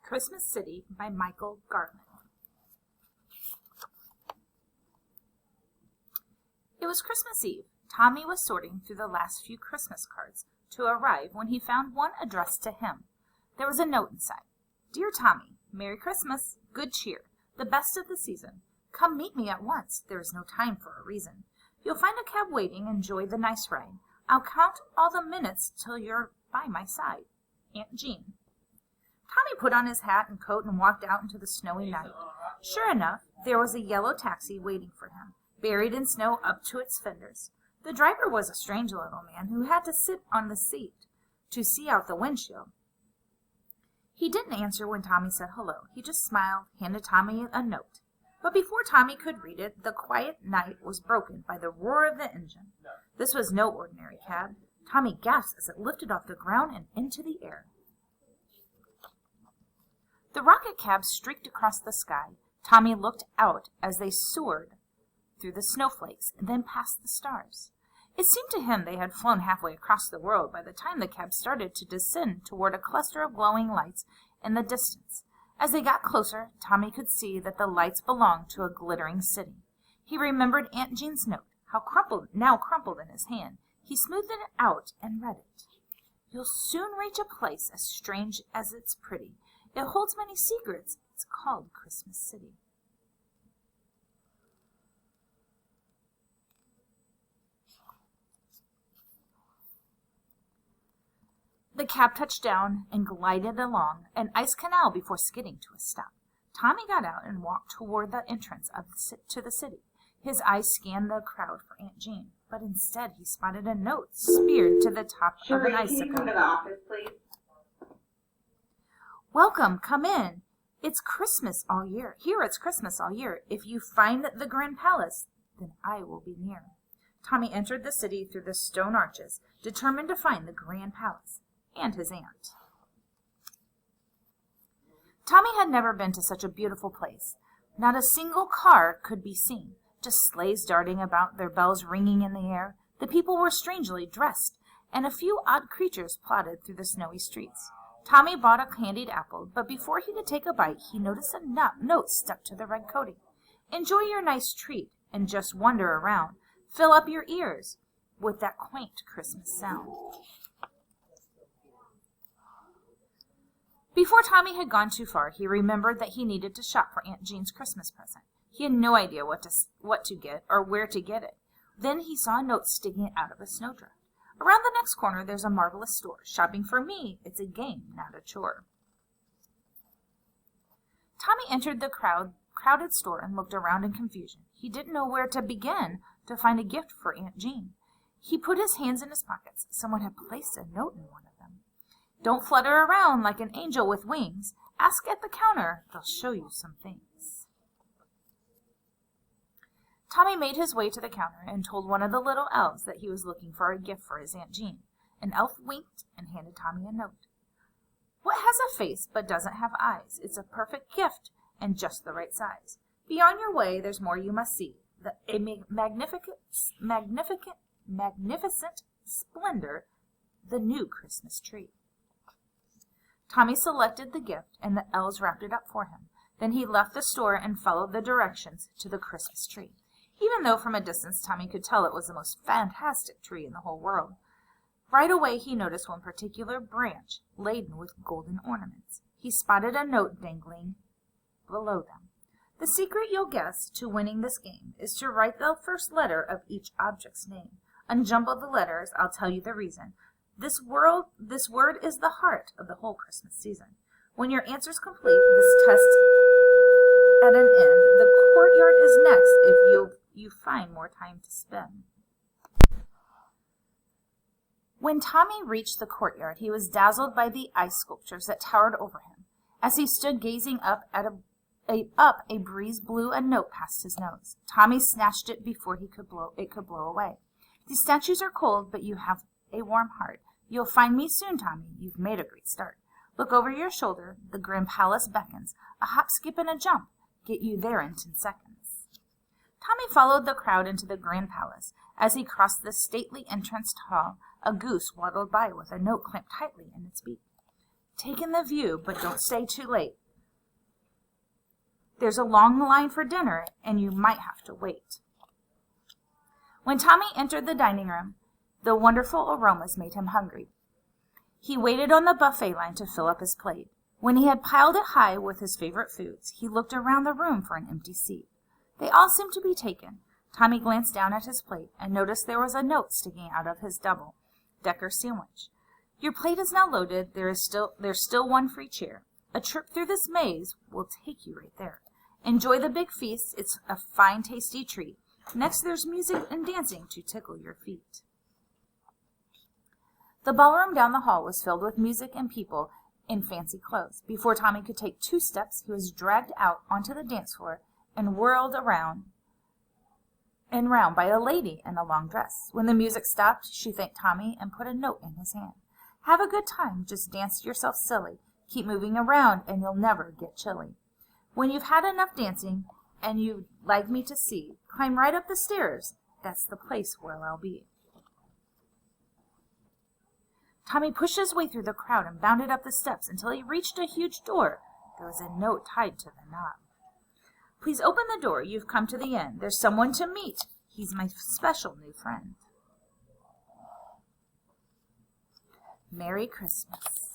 Christmas City by Michael Gartman. It was Christmas Eve. Tommy was sorting through the last few Christmas cards to arrive when he found one addressed to him. There was a note inside. Dear Tommy, Merry Christmas, good cheer, the best of the season. Come meet me at once. There is no time for a reason. You'll find a cab waiting. Enjoy the nice ride. I'll count all the minutes till you're by my side. Aunt Jean. Tommy put on his hat and coat and walked out into the snowy night. Sure enough, there was a yellow taxi waiting for him, buried in snow up to its fenders. The driver was a strange little man who had to sit on the seat to see out the windshield. He didn't answer when Tommy said hello. He just smiled, handed Tommy a note. But before Tommy could read it, the quiet night was broken by the roar of the engine. This was no ordinary cab. Tommy gasped as it lifted off the ground and into the air. The rocket cab streaked across the sky. Tommy looked out as they soared through the snowflakes and then past the stars. It seemed to him they had flown halfway across the world by the time the cab started to descend toward a cluster of glowing lights in the distance. As they got closer, Tommy could see that the lights belonged to a glittering city. He remembered Aunt Jean's note, now crumpled in his hand. He smoothed it out and read it. You'll soon reach a place as strange as it's pretty. It holds many secrets. It's called Christmas City. The cab touched down and glided along an ice canal before skidding to a stop. Tommy got out and walked toward the entrance to the city. His eyes scanned the crowd for Aunt Jean, but instead he spotted a note speared to the top of an icicle. Can you come to the office, please? Welcome, come in. It's Christmas all year. Here it's Christmas all year. If you find the Grand Palace, then I will be near. Tommy entered the city through the stone arches, determined to find the Grand Palace and his aunt. Tommy had never been to such a beautiful place. Not a single car could be seen, just sleighs darting about, their bells ringing in the air. The people were strangely dressed, and a few odd creatures plodded through the snowy streets. Tommy bought a candied apple, but before he could take a bite, he noticed a note stuck to the red coating. Enjoy your nice treat, and just wander around. Fill up your ears with that quaint Christmas sound. Before Tommy had gone too far, he remembered that he needed to shop for Aunt Jean's Christmas present. He had no idea what to get or where to get it. Then he saw a note sticking out of a snowdrift. Around the next corner, there's a marvelous store. Shopping for me, it's a game, not a chore. Tommy entered the crowded store and looked around in confusion. He didn't know where to begin to find a gift for Aunt Jean. He put his hands in his pockets. Someone had placed a note in one of them. Don't flutter around like an angel with wings. Ask at the counter. They'll show you some things. Tommy made his way to the counter and told one of the little elves that he was looking for a gift for his Aunt Jean. An elf winked and handed Tommy a note. What has a face but doesn't have eyes? It's a perfect gift and just the right size. Be on your way, there's more you must see. A magnificent splendor, the new Christmas tree. Tommy selected the gift, and the elves wrapped it up for him. Then he left the store and followed the directions to the Christmas tree. Even though from a distance Tommy could tell it was the most fantastic tree in the whole world. Right away he noticed one particular branch laden with golden ornaments. He spotted a note dangling below them. The secret you'll guess to winning this game is to write the first letter of each object's name. Unjumble the letters, I'll tell you the reason. This word is the heart of the whole Christmas season. When your answer's complete, this test at an end, the courtyard is next if you find more time to spend. When Tommy reached the courtyard, he was dazzled by the ice sculptures that towered over him. As he stood gazing up at a breeze blew a note past his nose. Tommy snatched it before it could blow away. These statues are cold, but you have a warm heart. You'll find me soon, Tommy. You've made a great start. Look over your shoulder. The Grand Palace beckons. A hop, skip, and a jump get you there in 10 seconds. Tommy followed the crowd into the Grand Palace. As he crossed the stately entrance hall, a goose waddled by with a note clamped tightly in its beak. Take in the view, but don't stay too late. There's a long line for dinner, and you might have to wait." When Tommy entered the dining room, the wonderful aromas made him hungry. He waited on the buffet line to fill up his plate. When he had piled it high with his favorite foods, he looked around the room for an empty seat. They all seemed to be taken. Tommy glanced down at his plate and noticed there was a note sticking out of his double-decker sandwich. "Your plate is now loaded. There's still one free chair. A trip through this maze will take you right there. Enjoy the big feast. It's a fine, tasty treat. Next, there's music and dancing to tickle your feet." The ballroom down the hall was filled with music and people in fancy clothes. Before Tommy could take 2 steps, he was dragged out onto the dance floor and whirled around and round by a lady in a long dress. When the music stopped, she thanked Tommy and put a note in his hand. "Have a good time. Just dance yourself silly. Keep moving around and you'll never get chilly. When you've had enough dancing and you'd like me to see, climb right up the stairs. That's the place where I'll be." Tommy pushed his way through the crowd and bounded up the steps until he reached a huge door. There was a note tied to the knob. "Please open the door. You've come to the end. There's someone to meet. He's my special new friend. Merry Christmas."